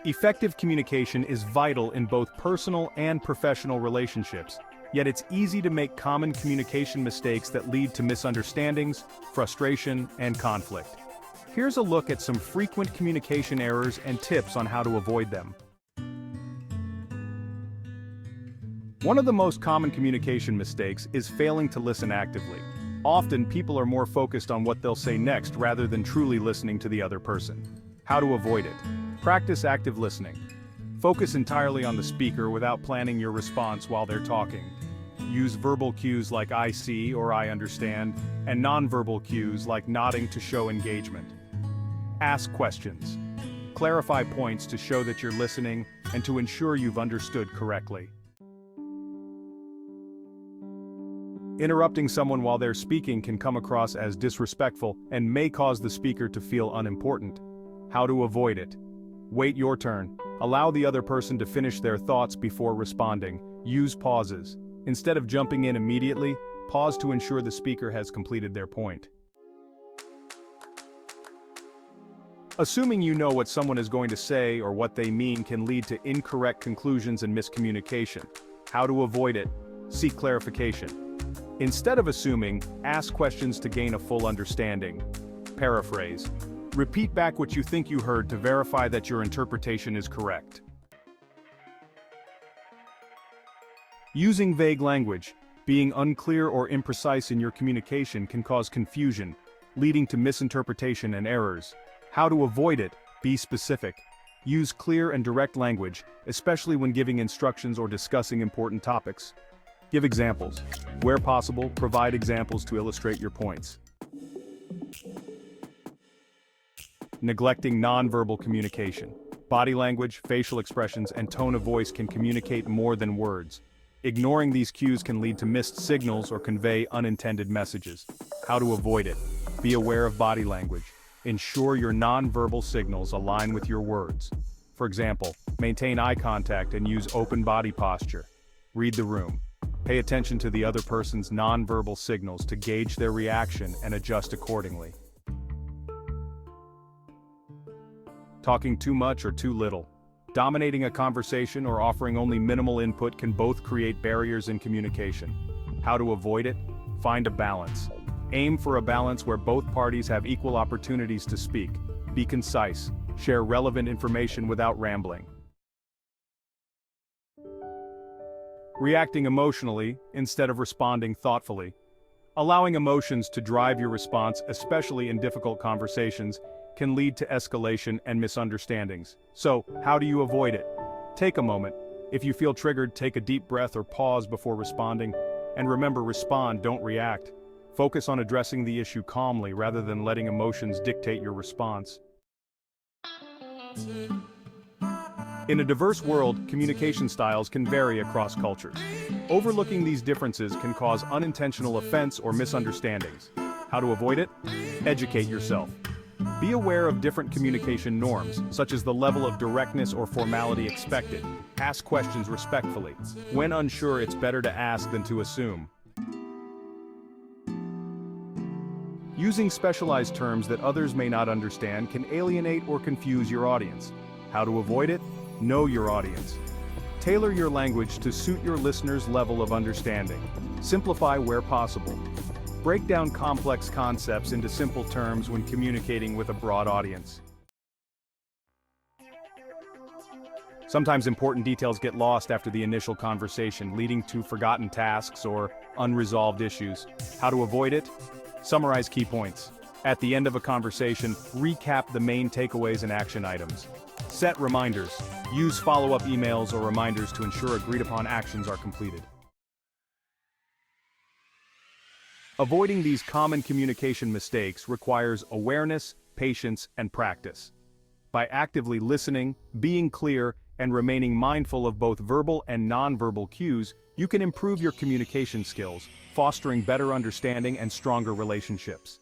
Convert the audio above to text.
Effective communication is vital in both personal and professional relationships, yet it's easy to make common communication mistakes that lead to misunderstandings, frustration, and conflict. Here's a look at some frequent communication errors and tips on how to avoid them. One of the most common communication mistakes is failing to listen actively. Often, people are more focused on what they'll say next rather than truly listening to the other person. How to avoid it? Practice active listening. Focus entirely on the speaker without planning your response while they're talking. Use verbal cues like "I see" or "I understand," and nonverbal cues like nodding to show engagement. Ask questions. Clarify points to show that you're listening and to ensure you've understood correctly. Interrupting someone while they're speaking can come across as disrespectful and may cause the speaker to feel unimportant. How to avoid it? Wait your turn. Allow the other person to finish their thoughts before responding. Use pauses. Instead of jumping in immediately, pause to ensure the speaker has completed their point. Assuming you know what someone is going to say or what they mean can lead to incorrect conclusions and miscommunication. How to avoid it? Seek clarification. Instead of assuming, ask questions to gain a full understanding. Paraphrase. Repeat back what you think you heard to verify that your interpretation is correct. Using vague language, being unclear or imprecise in your communication can cause confusion, leading to misinterpretation and errors. How to avoid it? Be specific. Use clear and direct language, especially when giving instructions or discussing important topics. Give examples. Where possible, provide examples to illustrate your points. Neglecting nonverbal communication. Body language, facial expressions, and tone of voice can communicate more than words. Ignoring these cues can lead to missed signals or convey unintended messages. How to avoid it? Be aware of body language. Ensure your nonverbal signals align with your words. For example, maintain eye contact and use open body posture. Read the room. Pay attention to the other person's nonverbal signals to gauge their reaction and adjust accordingly. Talking too much or too little. Dominating a conversation or offering only minimal input can both create barriers in communication. How to avoid it? Find a balance. Aim for a balance where both parties have equal opportunities to speak. Be concise. Share relevant information without rambling. Reacting emotionally instead of responding thoughtfully. Allowing emotions to drive your response, especially in difficult conversations, can lead to escalation and misunderstandings. So, how do you avoid it? Take a moment. If you feel triggered, take a deep breath or pause before responding. And remember, respond, don't react. Focus on addressing the issue calmly rather than letting emotions dictate your response. In a diverse world, communication styles can vary across cultures. Overlooking these differences can cause unintentional offense or misunderstandings. How to avoid it? Educate yourself. Be aware of different communication norms, such as the level of directness or formality expected. Ask questions respectfully. When unsure, it's better to ask than to assume. Using specialized terms that others may not understand can alienate or confuse your audience. How to avoid it? Know your audience. Tailor your language to suit your listener's level of understanding. Simplify where possible. Break down complex concepts into simple terms when communicating with a broad audience. Sometimes important details get lost after the initial conversation, leading to forgotten tasks or unresolved issues. How to avoid it? Summarize key points. At the end of a conversation, recap the main takeaways and action items. Set reminders. Use follow-up emails or reminders to ensure agreed-upon actions are completed. Avoiding these common communication mistakes requires awareness, patience, and practice. By actively listening, being clear, and remaining mindful of both verbal and nonverbal cues, you can improve your communication skills, fostering better understanding and stronger relationships.